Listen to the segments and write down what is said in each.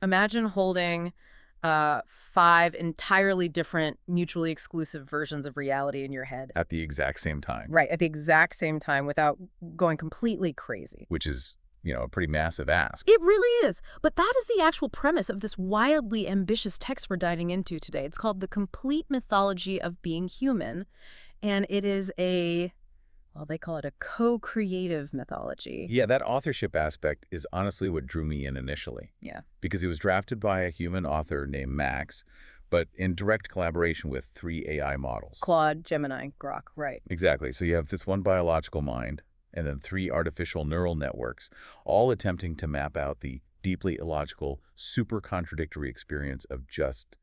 Imagine holding five entirely different, mutually exclusive versions of reality in your head. At the exact same time. Right, at the exact same time without going completely crazy. Which is, a pretty massive ask. It really is. But that is the actual premise of this wildly ambitious text we're diving into today. It's called The Complete Mythology of Being Human, and it is they call it a co-creative mythology. Yeah, that authorship aspect is honestly what drew me in initially. Yeah. Because it was drafted by a human author named Max, but in direct collaboration with 3 AI models. Claude, Gemini, Grok, right. Exactly. So you have this one biological mind, and then 3 artificial neural networks, all attempting to map out the deeply illogical, super contradictory experience of just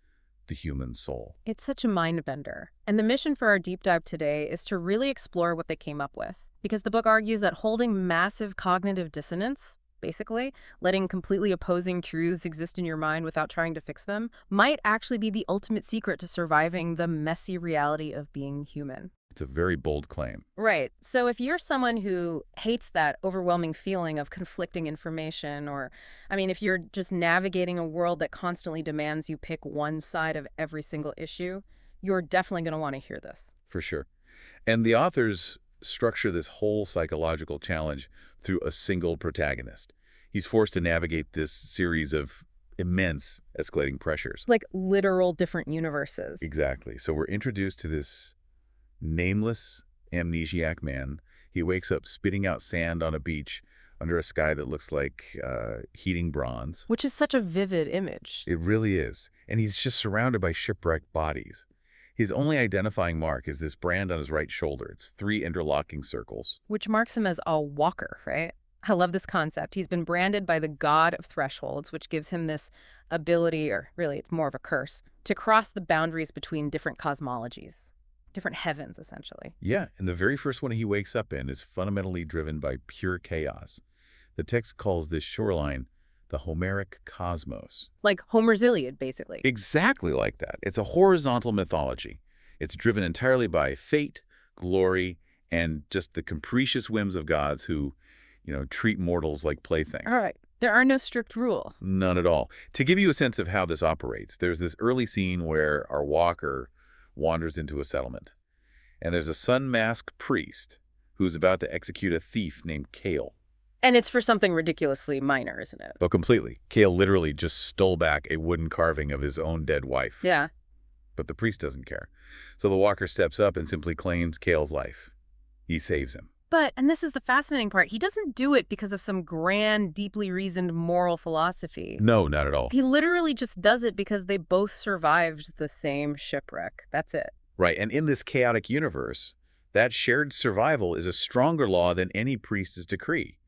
the human soul. It's such a mind bender. And the mission for our deep dive today is to really explore what they came up with. Because the book argues that holding massive cognitive dissonance, basically, letting completely opposing truths exist in your mind without trying to fix them, might actually be the ultimate secret to surviving the messy reality of being human. It's a very bold claim. Right. So if you're someone who hates that overwhelming feeling of conflicting information, or, if you're just navigating a world that constantly demands you pick one side of every single issue, you're definitely going to want to hear this. For sure. And the authors structure this whole psychological challenge through a single protagonist. He's forced to navigate this series of immense escalating pressures. Like literal different universes. Exactly. So we're introduced to this nameless amnesiac man. He wakes up spitting out sand on a beach under a sky that looks like heating bronze. Which is such a vivid image. It really is. And he's just surrounded by shipwrecked bodies. His only identifying mark is this brand on his right shoulder. It's 3 interlocking circles. Which marks him as a walker, right? I love this concept. He's been branded by the god of thresholds, which gives him this ability, or really it's more of a curse, to cross the boundaries between different cosmologies. Different heavens, essentially. Yeah, and the very first one he wakes up in is fundamentally driven by pure chaos. The text calls this shoreline the Homeric cosmos. Like Homer's Iliad, basically. Exactly like that. It's a horizontal mythology. It's driven entirely by fate, glory, and just the capricious whims of gods who, treat mortals like playthings. All right. There are no strict rules. None at all. To give you a sense of how this operates, there's this early scene where our walker wanders into a settlement. And there's a sun-masked priest who's about to execute a thief named Kale. And it's for something ridiculously minor, isn't it? But completely. Kale literally just stole back a wooden carving of his own dead wife. Yeah. But the priest doesn't care. So the walker steps up and simply claims Kale's life. He saves him. But, and this is the fascinating part, he doesn't do it because of some grand, deeply reasoned moral philosophy. No, not at all. He literally just does it because they both survived the same shipwreck. That's it. Right, and in this chaotic universe, that shared survival is a stronger law than any priest's decree.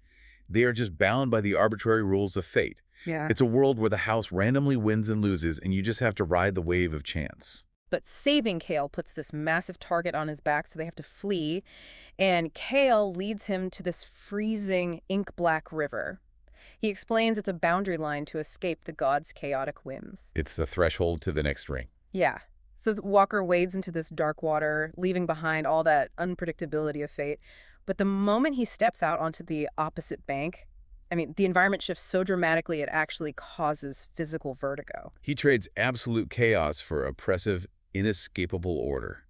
They are just bound by the arbitrary rules of fate. Yeah. It's a world where the house randomly wins and loses, and you just have to ride the wave of chance. But saving Kale puts this massive target on his back, so they have to flee. And Kale leads him to this freezing, ink-black river. He explains it's a boundary line to escape the gods' chaotic whims. It's the threshold to the next ring. Yeah. So Walker wades into this dark water, leaving behind all that unpredictability of fate. But the moment he steps out onto the opposite bank, the environment shifts so dramatically it actually causes physical vertigo. He trades absolute chaos for oppressive, inescapable order.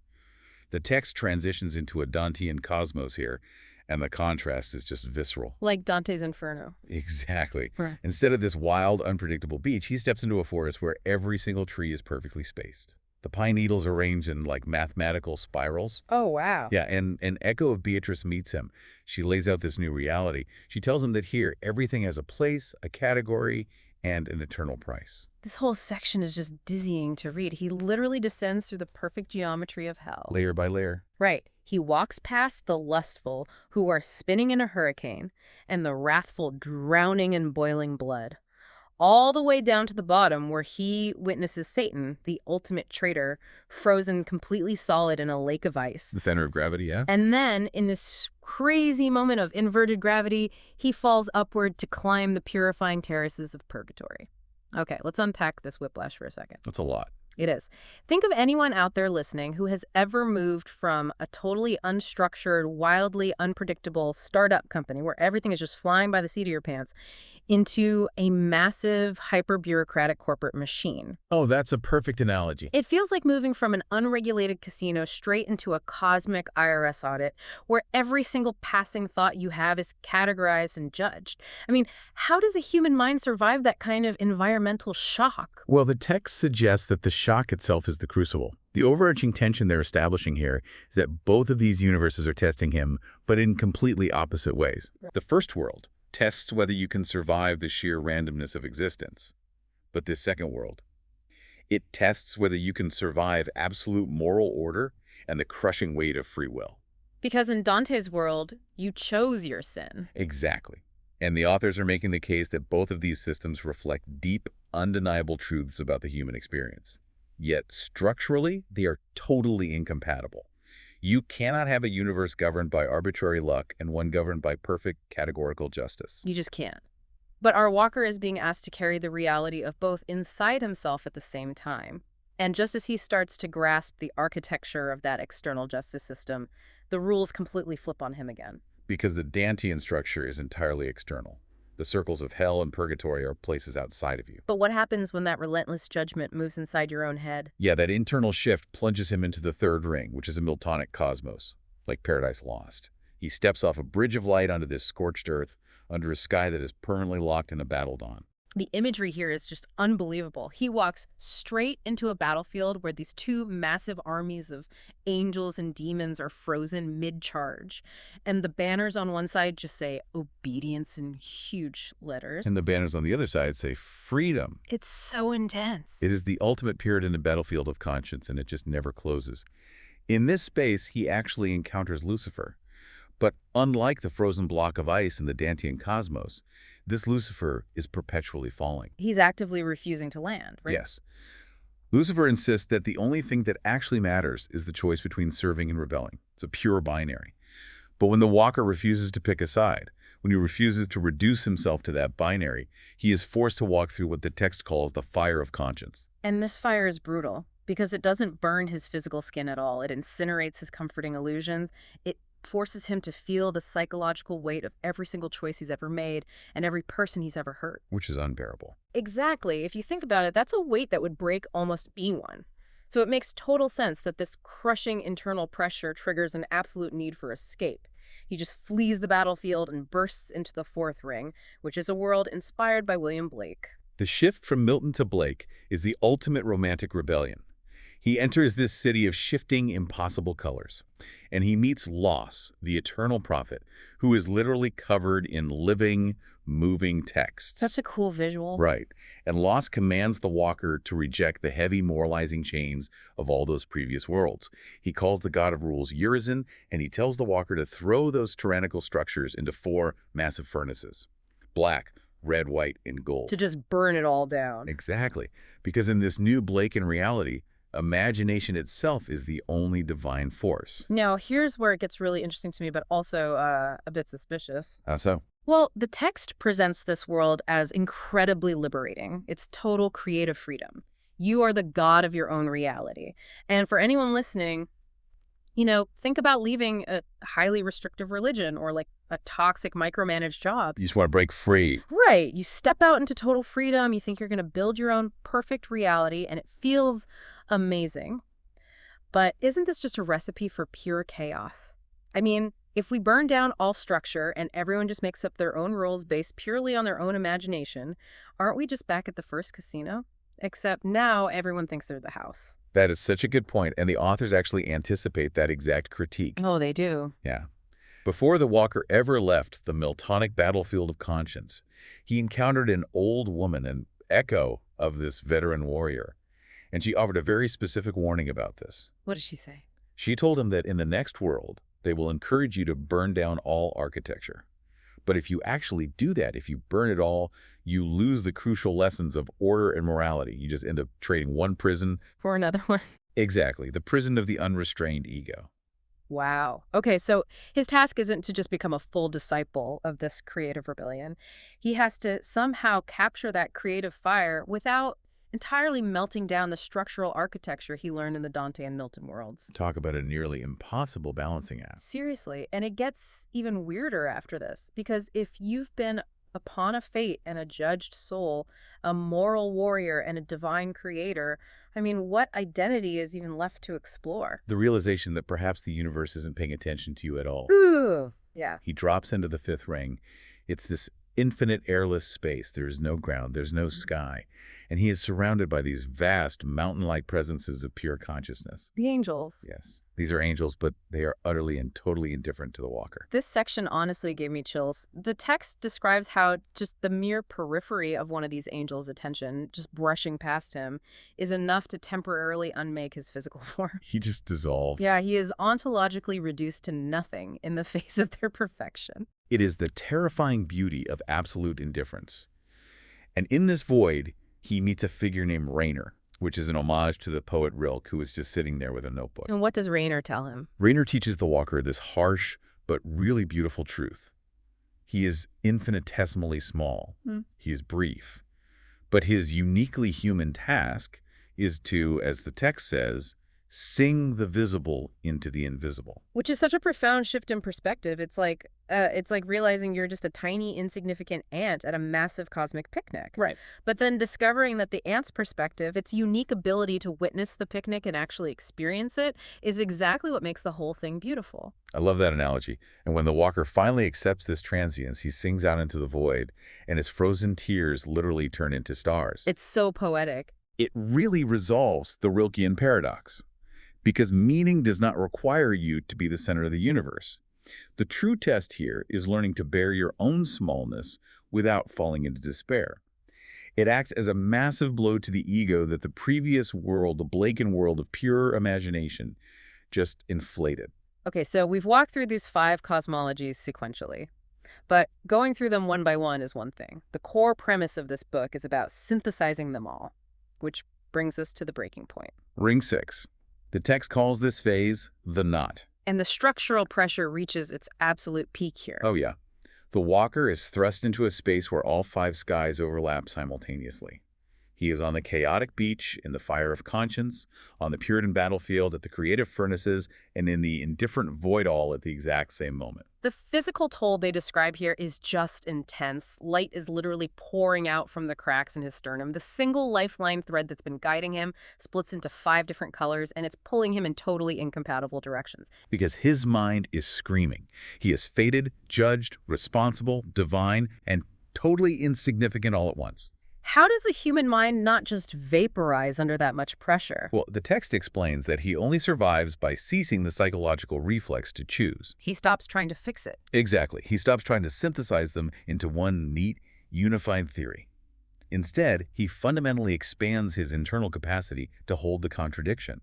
The text transitions into a Dantean cosmos here, and the contrast is just visceral. Like Dante's Inferno. Exactly. Right. Instead of this wild, unpredictable beach, he steps into a forest where every single tree is perfectly spaced. The pine needles arranged in like mathematical spirals. Oh, wow. Yeah, and an echo of Beatrice meets him. She lays out this new reality. She tells him that here, everything has a place, a category, and an eternal price. This whole section is just dizzying to read. He literally descends through the perfect geometry of hell. Layer by layer. Right. He walks past the lustful, who are spinning in a hurricane, and the wrathful drowning in boiling blood. All the way down to the bottom where he witnesses Satan, the ultimate traitor, frozen completely solid in a lake of ice. The center of gravity, yeah? And then, in this crazy moment of inverted gravity, he falls upward to climb the purifying terraces of purgatory. Okay, let's unpack this whiplash for a second. That's a lot. It is. Think of anyone out there listening who has ever moved from a totally unstructured, wildly unpredictable startup company where everything is just flying by the seat of your pants into a massive, hyper-bureaucratic corporate machine. Oh, that's a perfect analogy. It feels like moving from an unregulated casino straight into a cosmic IRS audit where every single passing thought you have is categorized and judged. I mean, how does a human mind survive that kind of environmental shock? Well, the text suggests that the shock itself is the crucible. The overarching tension they're establishing here is that both of these universes are testing him, but in completely opposite ways. The first world tests whether you can survive the sheer randomness of existence. But this second world, it tests whether you can survive absolute moral order and the crushing weight of free will. Because in Dante's world, you chose your sin. Exactly. And the authors are making the case that both of these systems reflect deep, undeniable truths about the human experience. Yet, structurally, they are totally incompatible. You cannot have a universe governed by arbitrary luck and one governed by perfect categorical justice. You just can't. But our Walker is being asked to carry the reality of both inside himself at the same time. And just as he starts to grasp the architecture of that external justice system, the rules completely flip on him again. Because the Dantean structure is entirely external. The circles of hell and purgatory are places outside of you. But what happens when that relentless judgment moves inside your own head? Yeah, that internal shift plunges him into the third ring, which is a Miltonic cosmos, like Paradise Lost. He steps off a bridge of light onto this scorched earth, under a sky that is permanently locked in a battle dawn. The imagery here is just unbelievable. He walks straight into a battlefield where these two massive armies of angels and demons are frozen mid-charge. And the banners on one side just say obedience in huge letters. And the banners on the other side say freedom. It's so intense. It is the ultimate period in the battlefield of conscience, and it just never closes. In this space, he actually encounters Lucifer. But unlike the frozen block of ice in the Dantean cosmos, this Lucifer is perpetually falling. He's actively refusing to land, right? Yes. Lucifer insists that the only thing that actually matters is the choice between serving and rebelling. It's a pure binary. But when the Walker refuses to pick a side, when he refuses to reduce himself to that binary, he is forced to walk through what the text calls the fire of conscience. And this fire is brutal because it doesn't burn his physical skin at all. It incinerates his comforting illusions. It forces him to feel the psychological weight of every single choice he's ever made and every person he's ever hurt. Which is unbearable. Exactly. If you think about it, that's a weight that would break almost anyone. So it makes total sense that this crushing internal pressure triggers an absolute need for escape. He just flees the battlefield and bursts into the fourth ring, which is a world inspired by William Blake. The shift from Milton to Blake is the ultimate romantic rebellion. He enters this city of shifting, impossible colors, and he meets Los, the eternal prophet, who is literally covered in living, moving texts. Such a cool visual. Right. And Los commands the Walker to reject the heavy moralizing chains of all those previous worlds. He calls the god of rules Urizen, and he tells the Walker to throw those tyrannical structures into 4 massive furnaces. Black, red, white, and gold. To just burn it all down. Exactly. Because in this new Blakean reality, imagination itself is the only divine force. Now, here's where it gets really interesting to me, but also a bit suspicious. How so? Well, the text presents this world as incredibly liberating. It's total creative freedom. You are the god of your own reality. And for anyone listening, think about leaving a highly restrictive religion or like a toxic micromanaged job. You just want to break free. Right. You step out into total freedom. You think you're going to build your own perfect reality, and it feels amazing. But isn't this just a recipe for pure chaos? I mean, if we burn down all structure and everyone just makes up their own rules based purely on their own imagination, aren't we just back at the first casino? Except now everyone thinks they're the house. That is such a good point, and the authors actually anticipate that exact critique. Oh, they do. Yeah. Before the Walker ever left the Miltonic battlefield of conscience, he encountered an old woman, an echo of this veteran warrior. And she offered a very specific warning about this. What did she say? She told him that in the next world, they will encourage you to burn down all architecture. But if you actually do that, if you burn it all, you lose the crucial lessons of order and morality. You just end up trading one prison for another one. Exactly, the prison of the unrestrained ego. Wow. Okay, so his task isn't to just become a full disciple of this creative rebellion. He has to somehow capture that creative fire without entirely melting down the structural architecture he learned in the Dante and Milton worlds. Talk about a nearly impossible balancing act. Seriously, and it gets even weirder after this, because if you've been upon a fate and a judged soul, a moral warrior and a divine creator, I mean, what identity is even left to explore? The realization that perhaps the universe isn't paying attention to you at all. Ooh, yeah. He drops into the fifth ring. It's this infinite airless space. There is no ground. There's no sky. And he is surrounded by these vast mountain-like presences of pure consciousness. The angels. Yes, these are angels, but they are utterly and totally indifferent to the walker. This section honestly gave me chills. The text describes how just the mere periphery of one of these angels' attention, just brushing past him, is enough to temporarily unmake his physical form. He just dissolves. Yeah, he is ontologically reduced to nothing in the face of their perfection. It is the terrifying beauty of absolute indifference. And in this void, he meets a figure named Rainer, which is an homage to the poet Rilke, who was just sitting there with a notebook. And what does Rainer tell him? Rainer teaches the walker this harsh but really beautiful truth. He is infinitesimally small. He is brief. But his uniquely human task is to, as the text says, sing the visible into the invisible. Which is such a profound shift in perspective. It's like realizing you're just a tiny, insignificant ant at a massive cosmic picnic. Right. But then discovering that the ant's perspective, its unique ability to witness the picnic and actually experience it, is exactly what makes the whole thing beautiful. I love that analogy. And when the walker finally accepts this transience, he sings out into the void, and his frozen tears literally turn into stars. It's so poetic. It really resolves the Rilkean paradox, because meaning does not require you to be the center of the universe. The true test here is learning to bear your own smallness without falling into despair. It acts as a massive blow to the ego that the previous world, the Blaken world of pure imagination, just inflated. Okay, so we've walked through these 5 cosmologies sequentially. But going through them one by one is one thing. The core premise of this book is about synthesizing them all, which brings us to the breaking point. Ring 6. The text calls this phase the knot. And the structural pressure reaches its absolute peak here. Oh, yeah. The walker is thrust into a space where all 5 skies overlap simultaneously. He is on the chaotic beach, in the fire of conscience, on the Puritan battlefield, at the creative furnaces, and in the indifferent void all at the exact same moment. The physical toll they describe here is just intense. Light is literally pouring out from the cracks in his sternum. The single lifeline thread that's been guiding him splits into 5 different colors, and it's pulling him in totally incompatible directions. Because his mind is screaming. He is fated, judged, responsible, divine, and totally insignificant all at once. How does a human mind not just vaporize under that much pressure? Well, the text explains that he only survives by ceasing the psychological reflex to choose. He stops trying to fix it. Exactly. He stops trying to synthesize them into one neat, unified theory. Instead, he fundamentally expands his internal capacity to hold the contradiction.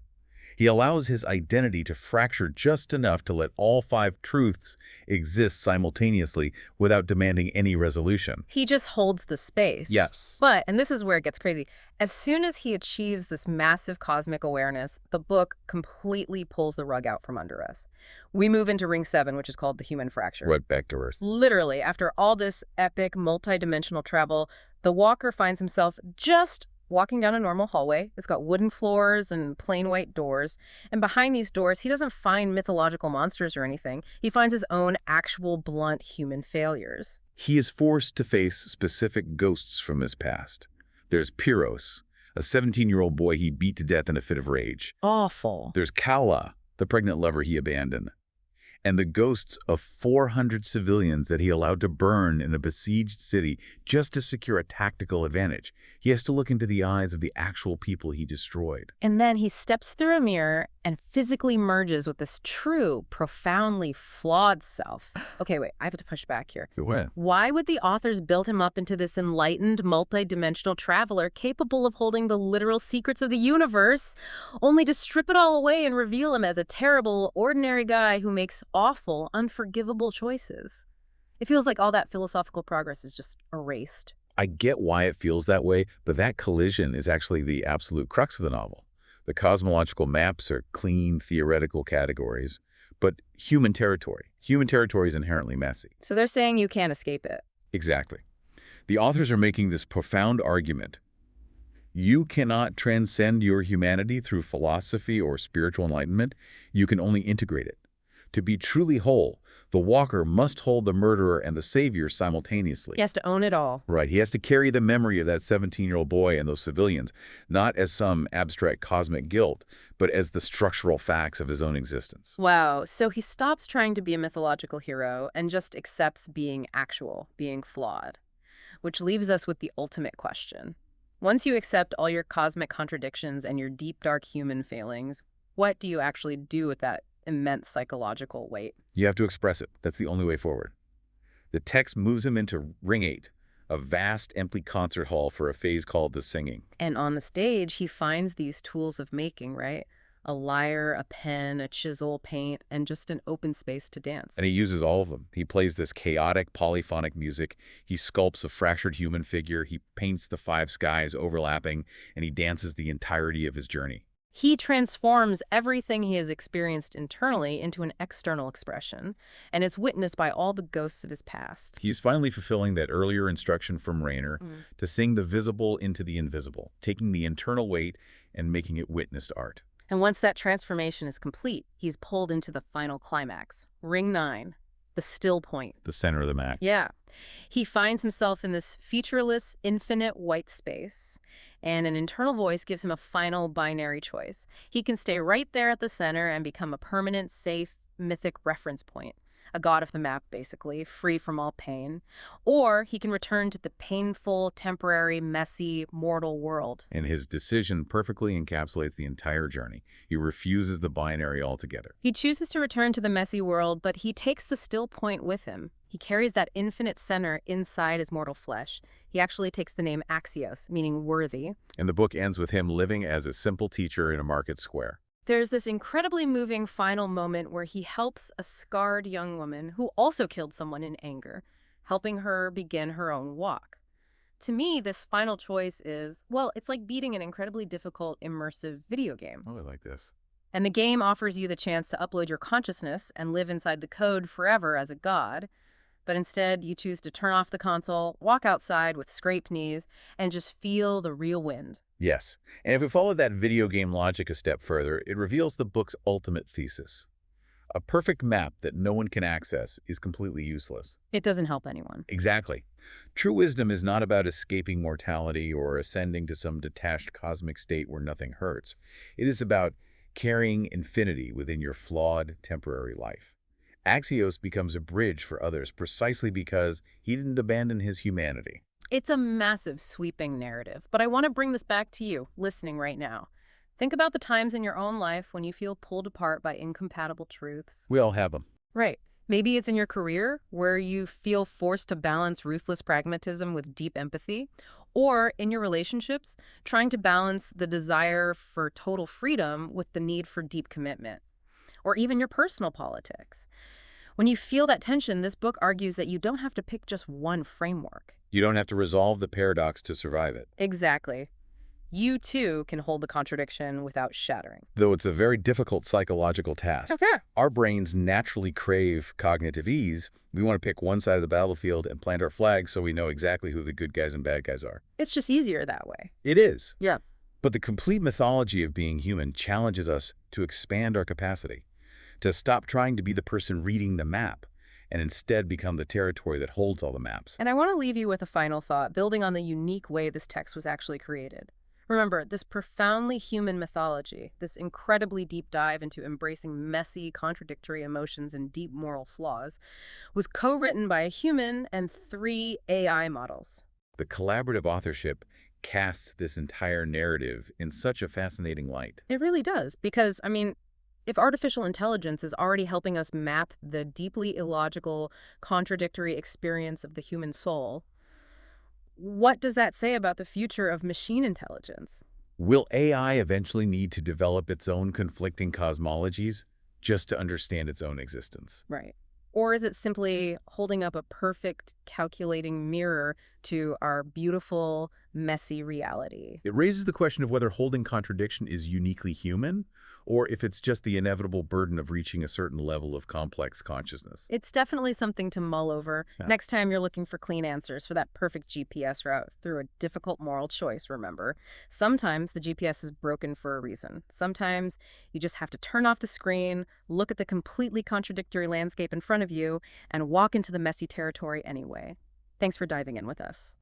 He allows his identity to fracture just enough to let all 5 truths exist simultaneously without demanding any resolution. He just holds the space. Yes. But, and this is where it gets crazy, as soon as he achieves this massive cosmic awareness, the book completely pulls the rug out from under us. We move into Ring 7, which is called the human fracture. Right back to Earth. Literally, after all this epic, multi-dimensional travel, the walker finds himself just walking down a normal hallway. It's got wooden floors and plain white doors. And behind these doors, he doesn't find mythological monsters or anything. He finds his own actual blunt human failures. He is forced to face specific ghosts from his past. There's Pyros, a 17-year-old boy he beat to death in a fit of rage. Awful. There's Kala, the pregnant lover he abandoned. And the ghosts of 400 civilians that he allowed to burn in a besieged city just to secure a tactical advantage. He has to look into the eyes of the actual people he destroyed. And then he steps through a mirror and physically merges with this true, profoundly flawed self. Okay, wait, I have to push back here. What? Why would the authors build him up into this enlightened, multi-dimensional traveler capable of holding the literal secrets of the universe, only to strip it all away and reveal him as a terrible, ordinary guy who makes awful, unforgivable choices? It feels like all that philosophical progress is just erased. I get why it feels that way, but that collision is actually the absolute crux of the novel. The cosmological maps are clean, theoretical categories, but human territory is inherently messy. So they're saying you can't escape it. Exactly. The authors are making this profound argument. You cannot transcend your humanity through philosophy or spiritual enlightenment. You can only integrate it. To be truly whole, the walker must hold the murderer and the savior He simultaneously. has to own it all. Right, he has to carry the memory of that 17-year-old boy and those civilians, not as some abstract cosmic guilt, but as the structural facts of his own existence. Wow, so he stops trying to be a mythological hero and just accepts being actual, being flawed. Which leaves us with the ultimate question. Once you accept all your cosmic contradictions and your deep, dark human failings, what do you actually do with that immense psychological weight? You have to express it. That's the only way forward. The text moves him into Ring 8, a vast, empty concert hall for a phase called the singing. And on the stage, he finds these tools of making, right? A lyre, a pen, a chisel, paint, and just an open space to dance. And he uses all of them. He plays this chaotic, polyphonic music. He sculpts a fractured human figure. He paints the 5 skies overlapping, and he dances the entirety of his journey. He transforms everything he has experienced internally into an external expression, and is witnessed by all the ghosts of his past. He's finally fulfilling that earlier instruction from Rayner to sing the visible into the invisible, taking the internal weight and making it witnessed art. And once that transformation is complete, he's pulled into the final climax, Ring 9, the still point. The center of the map. Yeah. He finds himself in this featureless, infinite white space, and an internal voice gives him a final binary choice. He can stay right there at the center and become a permanent, safe, mythic reference point, a god of the map, basically, free from all pain. Or he can return to the painful, temporary, messy, mortal world. And his decision perfectly encapsulates the entire journey. He refuses the binary altogether. He chooses to return to the messy world, but he takes the still point with him. He carries that infinite center inside his mortal flesh. He actually takes the name Axios, meaning worthy. And the book ends with him living as a simple teacher in a market square. There's this incredibly moving final moment where he helps a scarred young woman who also killed someone in anger, helping her begin her own walk. To me, this final choice is, well, it's like beating an incredibly difficult, immersive video game. Oh, I like this. And the game offers you the chance to upload your consciousness and live inside the code forever as a god. But instead, you choose to turn off the console, walk outside with scraped knees, and just feel the real wind. Yes, and if we follow that video game logic a step further, it reveals the book's ultimate thesis. A perfect map that no one can access is completely useless. It doesn't help anyone. Exactly. True wisdom is not about escaping mortality or ascending to some detached cosmic state where nothing hurts. It is about carrying infinity within your flawed, temporary life. Axios becomes a bridge for others precisely because he didn't abandon his humanity. It's a massive, sweeping narrative, but I want to bring this back to you, listening right now. Think about the times in your own life when you feel pulled apart by incompatible truths. We all have them. Right. Maybe it's in your career where you feel forced to balance ruthless pragmatism with deep empathy, or in your relationships, trying to balance the desire for total freedom with the need for deep commitment, or even your personal politics. When you feel that tension, this book argues that you don't have to pick just one framework. You don't have to resolve the paradox to survive it. Exactly. You, too, can hold the contradiction without shattering. Though it's a very difficult psychological task. Okay. Our brains naturally crave cognitive ease. We want to pick one side of the battlefield and plant our flag so we know exactly who the good guys and bad guys are. It's just easier that way. It is. Yeah. But the complete mythology of being human challenges us to expand our capacity, to stop trying to be the person reading the map, and instead become the territory that holds all the maps. And I want to leave you with a final thought, building on the unique way this text was actually created. Remember, this profoundly human mythology, this incredibly deep dive into embracing messy, contradictory emotions and deep moral flaws, was co-written by a human and 3 AI models. The collaborative authorship casts this entire narrative in such a fascinating light. It really does, because, if artificial intelligence is already helping us map the deeply illogical, contradictory experience of the human soul, what does that say about the future of machine intelligence? Will AI eventually need to develop its own conflicting cosmologies just to understand its own existence? Right. Or is it simply holding up a perfect, calculating mirror to our beautiful, messy reality. It raises the question of whether holding contradiction is uniquely human, or if it's just the inevitable burden of reaching a certain level of complex consciousness. It's definitely something to mull over Yeah. next time you're looking for clean answers for that perfect GPS route through a difficult moral choice, remember. Sometimes the GPS is broken for a reason. Sometimes you just have to turn off the screen, look at the completely contradictory landscape in front of you, and walk into the messy territory anyway. Thanks for diving in with us.